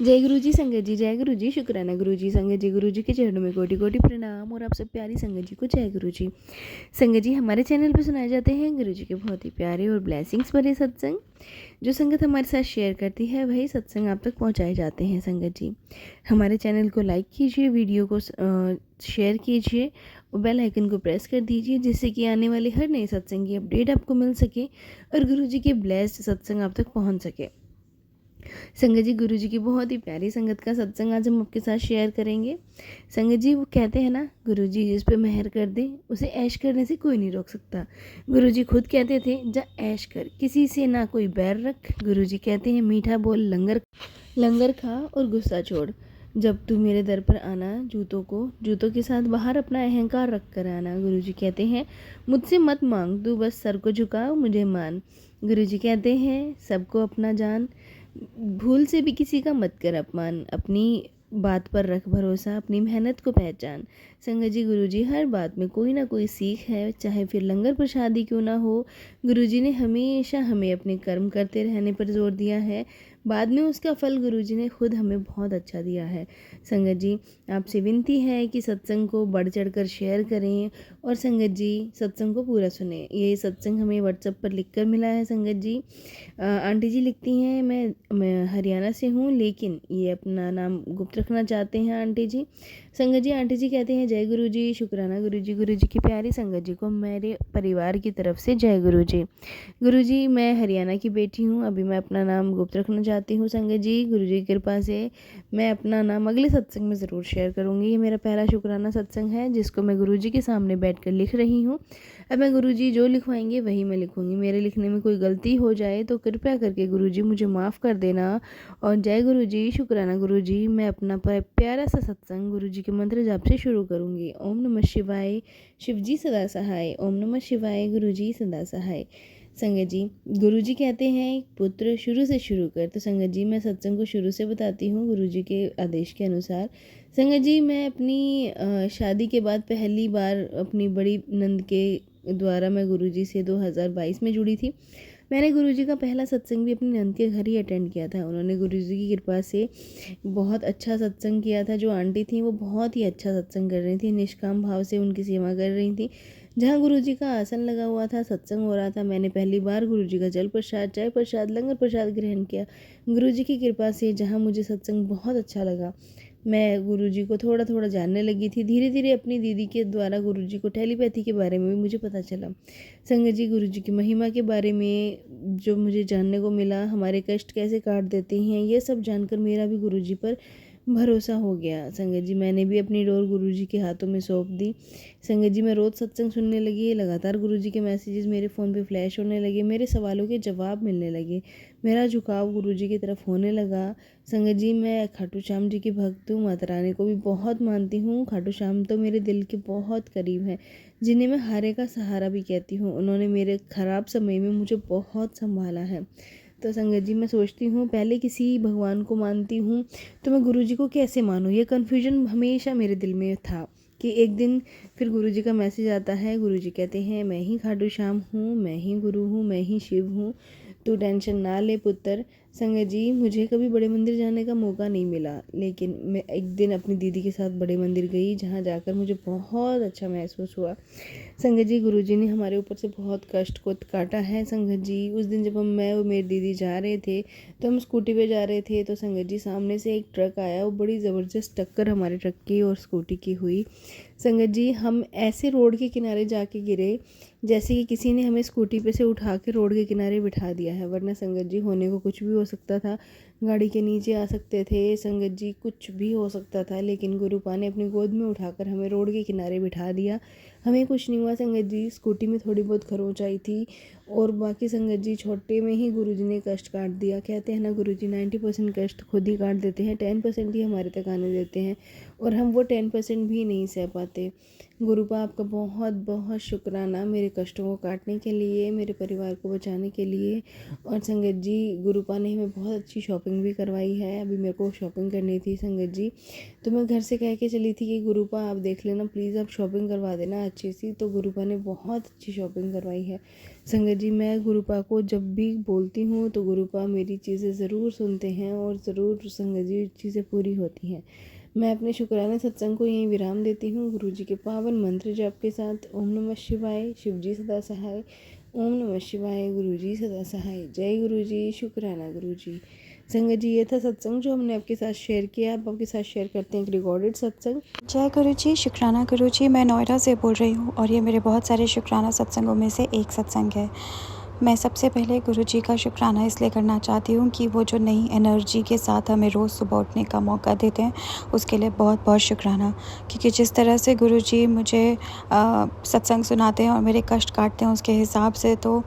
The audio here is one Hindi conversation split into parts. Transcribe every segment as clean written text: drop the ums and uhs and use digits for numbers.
जय गुरु जी संगत जी, जय गुरु जी, शुक्राना गुरु जी। संगत जी, गुरु जी के चरणों में कोटि कोटि प्रणाम और आप सब प्यारी संगत जी को जय गुरु जी। संगत जी, हमारे चैनल पर सुनाए जाते हैं गुरु जी के बहुत ही प्यारे और ब्लेसिंग्स भरे सत्संग। जो संगत हमारे साथ शेयर करती है वही सत्संग आप तक पहुंचाए जाते हैं। संगत जी, हमारे चैनल को लाइक कीजिए, वीडियो को शेयर कीजिए और बेल आइकन को प्रेस कर दीजिए, जिससे कि आने वाले हर नए सत्संग की अपडेट आपको मिल सके और गुरु जी के ब्लेस्ड सत्संग आप तक पहुँच सके। संगत जी, गुरु जी की बहुत ही प्यारी संगत का सत्संग आज हम आपके साथ शेयर करेंगे। संगत जी, वो कहते हैं ना, गुरु जी जिस पे मेहर कर दे उसे ऐश करने से कोई नहीं रोक सकता। गुरु जी खुद कहते थे, जा ऐश कर, किसी से ना कोई बैर रख। गुरु जी कहते हैं, मीठा बोल, लंगर खा और गुस्सा छोड़। जब तू मेरे दर पर आना, जूतों के साथ बाहर अपना अहंकार रख कर आना। गुरु जी कहते हैं, मुझसे मत मांग, तू बस सर को झुका, मुझे मान। गुरु जी कहते हैं, सबको अपना जान, भूल से भी किसी का मत कर अपमान। अपनी बात पर रख भरोसा, अपनी मेहनत को पहचान। संगत जी, गुरु जी हर बात में कोई ना कोई सीख है, चाहे फिर लंगर प्रसादी क्यों ना हो। गुरु जी ने हमेशा हमें अपने कर्म करते रहने पर जोर दिया है, बाद में उसका फल गुरु जी ने खुद हमें बहुत अच्छा दिया है। संगत जी, आपसे विनती है कि सत्संग को बढ़ चढ़ कर शेयर करें और संगत जी सत्संग को पूरा सुने। ये सत्संग हमें व्हाट्सएप पर लिखकर मिला है। संगत जी, आंटी जी लिखती हैं, मैं हरियाणा से हूँ, लेकिन ये अपना नाम गुप्त रखना चाहते हैं आंटी जी। संगत जी, आंटी जी कहते हैं, जय गुरु जी, शुक्राना गुरु जी की प्यारी संगत जी को मेरे परिवार की तरफ से जय गुरु जी। गुरु जी, मैं हरियाणा की बेटी हूँ, अभी मैं अपना नाम गुप्त रखना चाहती हूँ। संगत जी, गुरु जी की कृपा से मैं अपना नाम अगले सत्संग में ज़रूर शेयर करूँगी। ये मेरा पहला शुक्राना सत्संग है जिसको मैं गुरु जी के सामने बैठकर लिख रही हूँ। अब मैं गुरु जी जो लिखवाएंगे वही मैं लिखूँगी। मेरे लिखने में कोई गलती हो जाए तो कृपया करके गुरु जी मुझे माफ़ कर देना। और जय गुरु जी, शुक्राना गुरु जी। मैं अपना प्यारा सा सत्संग गुरु जी के मंत्र जाप से शुरू करूँगी। ओम नमः शिवाय, शिव जी सदा सहाय। ओम नमः शिवाय, गुरु जी सदा सहाय। संगत जी, गुरु जी कहते हैं, पुत्र शुरू से शुरू कर। तो संगत जी, मैं सत्संग को शुरू से बताती हूँ गुरु जी के आदेश के अनुसार। संगत जी, मैं अपनी शादी के बाद पहली बार अपनी बड़ी नंद के द्वारा मैं गुरु जी से 2022 में जुड़ी थी। मैंने गुरु जी का पहला सत्संग भी अपनी नंद के घर ही अटेंड किया था। उन्होंने गुरु जी की कृपा से बहुत अच्छा सत्संग किया था। जो आंटी थी वो बहुत ही अच्छा सत्संग कर रही थी, निष्काम भाव से उनकी सेवा कर रही थी। जहाँ गुरु जी का आसन लगा हुआ था, सत्संग हो रहा था, मैंने पहली बार गुरु जी का जल प्रसाद, चाय प्रसाद, लंगर प्रसाद ग्रहण किया। गुरु जी की कृपा से जहाँ मुझे सत्संग बहुत अच्छा लगा, मैं गुरु जी को थोड़ा थोड़ा जानने लगी थी। धीरे धीरे अपनी दीदी के द्वारा गुरु जी को टेलीपैथी के बारे में भी मुझे पता चला। संगत जी, गुरु जी की महिमा के बारे में जो मुझे जानने को मिला, हमारे कष्ट कैसे काट देते हैं, ये सब जानकर मेरा भी गुरु जी पर भरोसा हो गया। संगत जी, मैंने भी अपनी डोर गुरु जी के हाथों में सौंप दी। संगत जी, मैं रोज़ सत्संग सुनने लगी। लगातार गुरु जी के मैसेजेस मेरे फ़ोन पे फ्लैश होने लगे, मेरे सवालों के जवाब मिलने लगे, मेरा झुकाव गुरु जी की तरफ होने लगा। संगत जी, मैं खाटू श्याम जी की भक्त हूँ, माता रानी को भी बहुत मानती हूँ। खाटू श्याम तो मेरे दिल के बहुत करीब हैं, जिन्हें मैं हारे का सहारा भी कहती हूँ। उन्होंने मेरे ख़राब समय में मुझे बहुत संभाला है। तो संगत जी, मैं सोचती हूँ, पहले किसी भगवान को मानती हूँ तो मैं गुरु जी को कैसे मानूँ, ये कन्फ्यूजन हमेशा मेरे दिल में था। कि एक दिन फिर गुरु जी का मैसेज आता है, गुरु जी कहते हैं, मैं ही खाटू श्याम हूँ, मैं ही गुरु हूँ, मैं ही शिव हूँ, तू टेंशन ना ले पुत्र। संगत जी, मुझे कभी बड़े मंदिर जाने का मौका नहीं मिला, लेकिन मैं एक दिन अपनी दीदी के साथ बड़े मंदिर गई, जहाँ जाकर मुझे बहुत अच्छा महसूस हुआ। संगत जी, गुरु जी ने हमारे ऊपर से बहुत कष्ट को काटा है। संगत जी, उस दिन जब मैं और मेरी दीदी जा रहे थे, तो हम स्कूटी पे जा रहे थे, तो संगत जी सामने से एक ट्रक आया। वो बड़ी ज़बरदस्त टक्कर हमारे ट्रक की और स्कूटी की हुई। संगत जी, हम ऐसे रोड के किनारे जाके गिरे जैसे कि किसी ने हमें स्कूटी पे से उठा के रोड के किनारे बिठा दिया है। वरना संगत जी, होने को कुछ भी हो सकता था, गाड़ी के नीचे आ सकते थे, संगत जी कुछ भी हो सकता था, लेकिन गुरुपा ने अपनी गोद में उठाकर हमें रोड के किनारे बिठा दिया। हमें कुछ नहीं हुआ। संगत जी, स्कूटी में थोड़ी बहुत खरोंच आई थी और बाकी संगत जी छोटे में ही गुरु जी ने कष्ट काट दिया। कहते हैं ना, गुरु जी 90% कष्ट खुद ही काट देते हैं, 10% ही हमारे तक आने देते हैं, और हम वो 10% भी नहीं सह पाते। गुरुपा, आपका बहुत बहुत शुक्राना मेरे कष्टों को काटने के लिए, मेरे परिवार को बचाने के लिए। और संगत जी, गुरुपा ने हमें बहुत अच्छी शॉपिंग भी करवाई है। अभी मेरे को शॉपिंग करनी थी संगत जी, तो मैं घर से कह के चली थी कि गुरुपा आप देख लेना, प्लीज़ आप शॉपिंग करवा देना अच्छी सी। तो गुरुपा ने बहुत अच्छी शॉपिंग करवाई है। संगत जी, मैं गुरुपा को जब भी बोलती हूँ तो गुरुपा मेरी चीज़ें ज़रूर सुनते हैं और ज़रूर संगत जी चीज़ें पूरी होती हैं। मैं अपने शुक्राना सत्संग को यहीं विराम देती हूँ। गुरु जी के पावन मंत्र जाप के साथ ओम नमः शिवाय, शिव जी सदा सहाय। ओम नमः शिवाय, गुरु जी सदा सहाय। जय गुरु जी, शुक्राना गुरु जी। संगत जी, ये था सत्संग जो हमने आपके साथ शेयर किया। आप आपके साथ शेयर करते हैं एक रिकॉर्डेड सत्संग। जय गुरु जी, शुक्राना गुरु जी। मैं नोएडा से बोल रही हूँ और ये मेरे बहुत सारे शुक्राना सत्संगों में से एक सत्संग है। मैं सबसे पहले गुरु जी का शुक्राना इसलिए करना चाहती हूँ कि वो जो नई एनर्जी के साथ हमें रोज़ सुबह उठने का मौका देते हैं, उसके लिए बहुत बहुत शुक्राना। क्योंकि जिस तरह से गुरु जी मुझे सत्संग सुनाते हैं और मेरे कष्ट काटते हैं, उसके हिसाब से तो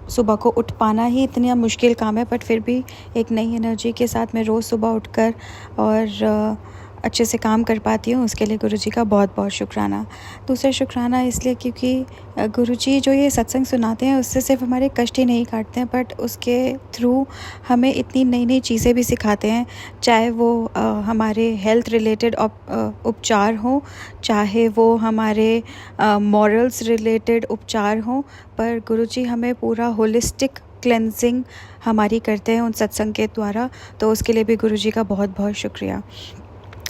सुबह को उठ पाना ही इतना मुश्किल काम है, बट फिर भी एक नई एनर्जी के साथ मैं रोज़ सुबह उठकर और अच्छे से काम कर पाती हूँ, उसके लिए गुरुजी का बहुत बहुत शुक्राना। दूसरा शुक्राना इसलिए क्योंकि गुरुजी जो ये सत्संग सुनाते हैं उससे सिर्फ हमारे कष्ट ही नहीं काटते हैं, बट उसके थ्रू हमें इतनी नई नई चीज़ें भी सिखाते हैं। चाहे वो हमारे हेल्थ रिलेटेड उपचार हों, चाहे वो हमारे मॉरल्स रिलेटेड उपचार हों, पर गुरुजी हमें पूरा होलिस्टिक क्लेंजिंग हमारी करते हैं उन सत्संग के द्वारा। तो उसके लिए भी गुरुजी का बहुत बहुत शुक्रिया।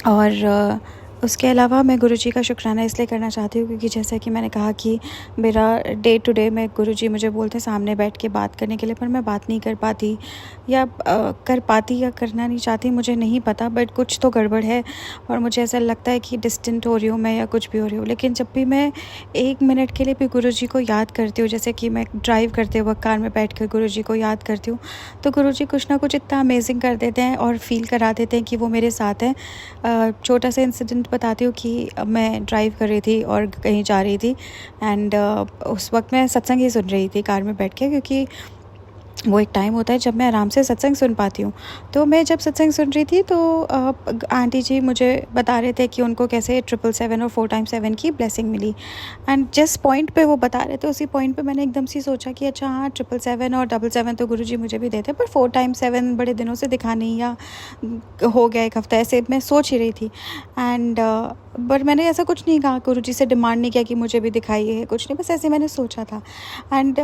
और उसके अलावा मैं गुरुजी का शुक्राना इसलिए करना चाहती हूँ क्योंकि जैसा कि मैंने कहा कि मेरा डे टू डे में गुरुजी मुझे बोलते हैं सामने बैठ के बात करने के लिए, पर मैं बात नहीं कर पाती या कर पाती या करना नहीं चाहती, मुझे नहीं पता, बट कुछ तो गड़बड़ है और मुझे ऐसा लगता है कि डिस्टेंट हो रही हूँ मैं या कुछ भी हो रही हूँ। लेकिन जब भी मैं 1 मिनट के लिए भी गुरुजी को याद करती हूँ, जैसे कि मैं ड्राइव करते वक्त कार में बैठ कर गुरुजी को याद करती हूँ, तो गुरुजी कुछ ना कुछ इतना अमेजिंग कर देते हैं और फील करा देते हैं कि वो मेरे साथ हैं। छोटा सा इंसिडेंट बताती हूँ कि मैं ड्राइव कर रही थी और कहीं जा रही थी एंड उस वक्त मैं सत्संग ही सुन रही थी कार में बैठ के, क्योंकि वो एक टाइम होता है जब मैं आराम से सत्संग सुन पाती हूँ। तो मैं जब सत्संग सुन रही थी तो आंटी जी मुझे बता रहे थे कि उनको कैसे 777 और 4x7 की ब्लेसिंग मिली, एंड जिस पॉइंट पे वो बता रहे थे उसी पॉइंट पे मैंने एकदम से सोचा कि अच्छा हाँ, 777 और 777 तो गुरुजी मुझे भी देते, पर 4x7 बड़े दिनों से दिखा नहीं, या हो गया एक हफ्ता, ऐसे मैं सोच ही रही थी। एंड बट मैंने ऐसा कुछ नहीं कहा, गुरुजी से डिमांड नहीं किया कि मुझे भी दिखाइए है, कुछ नहीं, बस ऐसे मैंने सोचा था। एंड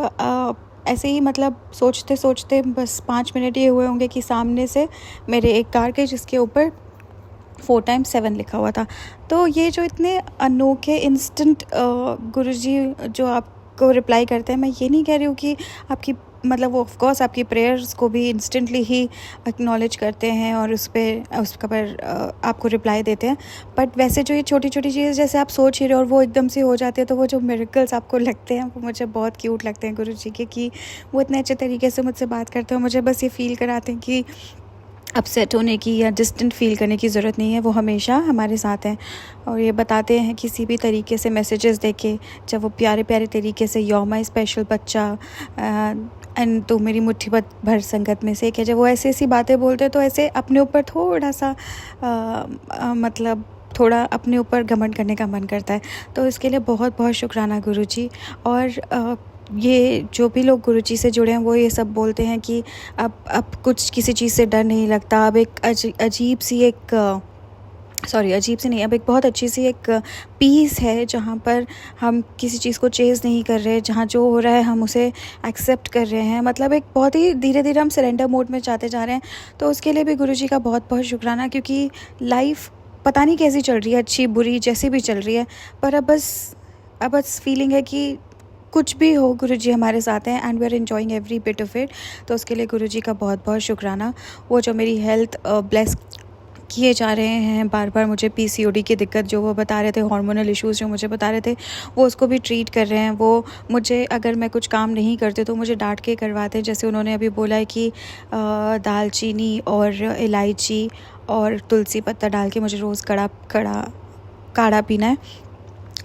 ऐसे ही मतलब सोचते सोचते बस 5 मिनट ये हुए होंगे कि सामने से मेरे एक कार के जिसके ऊपर 4x7 लिखा हुआ था। तो ये जो इतने अनोखे इंस्टेंट गुरुजी जो आपको रिप्लाई करते हैं, मैं ये नहीं कह रही हूँ कि आपकी मतलब वो ऑफकोर्स आपकी प्रेयर्स को भी इंस्टेंटली ही एक्नॉलेज करते हैं और उसका पर आपको रिप्लाई देते हैं, बट वैसे जो ये छोटी छोटी चीज़ जैसे आप सोच ही रहे हो और वो एकदम से हो जाती है, तो वो जो मिरेकल्स आपको लगते हैं वो मुझे बहुत क्यूट लगते हैं गुरुजी के, कि वो इतने अच्छे तरीके से मुझसे बात करते हैं। मुझे बस ये फील कराते हैं कि अपसेट होने की या डिस्टेंट फील करने की ज़रूरत नहीं है, वो हमेशा हमारे साथ हैं। और ये बताते हैं किसी भी तरीके से मैसेजेस देके, जब वो प्यारे प्यारे तरीके से यू आर माय स्पेशल बच्चा एंड तो मेरी मुट्ठी भर संगत में से एक है, जब वो ऐसी ऐसी बातें बोलते हैं तो ऐसे अपने ऊपर थोड़ा सा मतलब थोड़ा अपने ऊपर घमंड करने का मन करता है। तो इसके लिए बहुत बहुत शुक्राना गुरुजी। और ये जो भी लोग गुरुजी से जुड़े हैं वो ये सब बोलते हैं कि अब कुछ किसी चीज़ से डर नहीं लगता, अब एक अजीब सी नहीं, अब एक बहुत अच्छी सी एक पीस है जहाँ पर हम किसी चीज़ को चेज़ नहीं कर रहे, जहाँ जो हो रहा है हम उसे एक्सेप्ट कर रहे हैं, मतलब एक बहुत ही धीरे धीरे हम सरेंडर मोड में जाते जा रहे हैं। तो उसके लिए भी गुरुजी का बहुत बहुत शुक्राना, क्योंकि लाइफ पता नहीं कैसी चल रही है, अच्छी बुरी जैसी भी चल रही है, पर अब बस फीलिंग है कि कुछ भी हो गुरुजी हमारे साथ हैं and we are enjoying every bit of it. तो उसके लिए गुरुजी का बहुत बहुत शुक्राना। वो जो मेरी हेल्थ ब्लेस किए जा रहे हैं, बार बार मुझे पीसीओडी की दिक्कत जो वो बता रहे थे, हार्मोनल इश्यूज़ जो मुझे बता रहे थे, वो उसको भी ट्रीट कर रहे हैं। वो मुझे अगर मैं कुछ काम नहीं करती तो मुझे डांट के करवाते हैं, जैसे उन्होंने अभी बोला है कि दालचीनी और इलायची और तुलसी पत्ता डाल के मुझे रोज़ काढ़ा पीना है।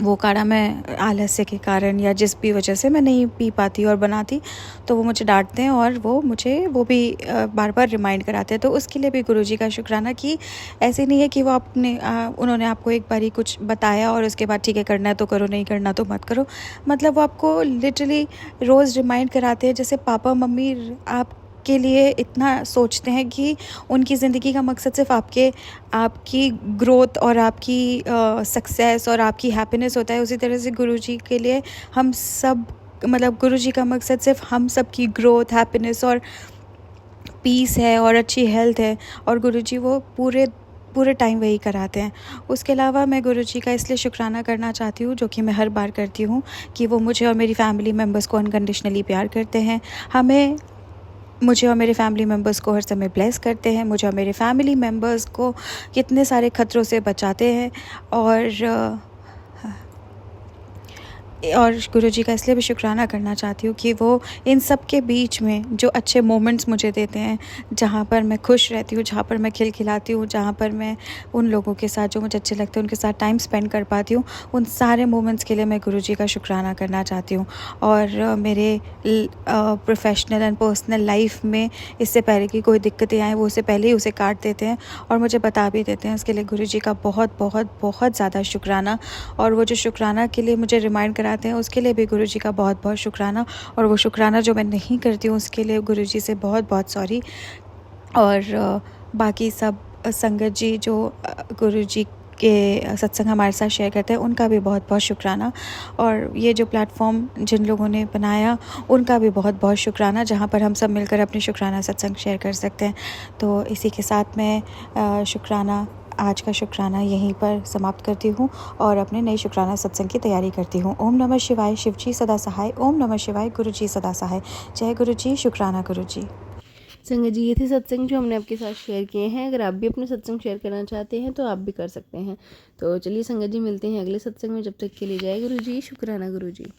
वो काढ़ा मैं आलस्य के कारण या जिस भी वजह से मैं नहीं पी पाती और बनाती, तो वो मुझे डांटते हैं और वो भी बार बार रिमाइंड कराते हैं। तो उसके लिए भी गुरुजी का शुक्राना कि ऐसे नहीं है कि वो उन्होंने आपको एक बारी कुछ बताया और उसके बाद ठीक है करना है तो करो, नहीं करना तो मत करो। मतलब वो आपको लिटरली रोज़ रिमाइंड कराते हैं, जैसे पापा मम्मी आपके लिए इतना सोचते हैं कि उनकी ज़िंदगी का मकसद सिर्फ आपकी ग्रोथ और आपकी सक्सेस और आपकी हैप्पीनेस होता है। उसी तरह से गुरुजी के लिए हम सब मतलब गुरुजी का मकसद सिर्फ हम सब की ग्रोथ, हैप्पीनेस और पीस है और अच्छी हेल्थ है, और गुरुजी वो पूरे टाइम वही कराते हैं। उसके अलावा मैं गुरुजी का इसलिए शुक्राना करना चाहती हूँ, जो कि मैं हर बार करती हूँ, कि वो मुझे और मेरी फैमिली मेम्बर्स को अनकंडीशनली प्यार करते हैं। मुझे और मेरे फैमिली मेम्बर्स को हर समय ब्लेस करते हैं। मुझे और मेरे फैमिली मेम्बर्स को कितने सारे खतरों से बचाते हैं। और गुरुजी का इसलिए भी शुक्राना करना चाहती हूँ कि वो इन सब के बीच में जो अच्छे मोमेंट्स मुझे देते हैं, जहाँ पर मैं खुश रहती हूँ, जहाँ पर मैं खिलखिलाती हूँ, जहाँ पर मैं उन लोगों के साथ जो मुझे अच्छे लगते हैं उनके साथ टाइम स्पेंड कर पाती हूँ, उन सारे मोमेंट्स के लिए मैं गुरुजी का शुक्राना करना चाहती हूँ। और मेरे प्रोफेशनल एंड पर्सनल लाइफ में इससे पहले कि कोई दिक्कतें आएँ, वो उससे पहले ही उसे काट देते हैं और मुझे बता भी देते हैं। उसके लिए गुरुजी का बहुत बहुत बहुत ज़्यादा शुक्राना। और वो जो शुक्राना के लिए मुझे रिमाइंड कराते हैं, उसके लिए भी गुरुजी का बहुत बहुत शुक्राना। और वो शुक्राना जो मैं नहीं करती हूँ, उसके लिए गुरुजी से बहुत बहुत सॉरी। और बाकी सब संगत जी जो गुरुजी के सत्संग हमारे साथ शेयर करते हैं, उनका भी बहुत बहुत शुक्राना। और ये जो प्लेटफॉर्म जिन लोगों ने बनाया, उनका भी बहुत बहुत शुक्राना, जहाँ पर हम सब मिलकर अपने शुक्राना सत्संग शेयर कर सकते हैं। तो इसी के साथ मैं आज का शुक्राना यहीं पर समाप्त करती हूँ और अपने नए शुक्राना सत्संग की तैयारी करती हूँ। ओम नमः शिवाय, शिवजी सदा सहाय। ओम नमः शिवाय, गुरुजी सदा सहाय। जय गुरुजी, शुक्राना गुरुजी। संगत जी, ये थे सत्संग जो हमने आपके साथ शेयर किए हैं। अगर आप भी अपने सत्संग शेयर करना चाहते हैं तो आप भी कर सकते हैं। तो चलिए संगत जी, मिलते हैं अगले सत्संग में। जब तक के लिए जय गुरु जी, शुक्राना गुरु जी।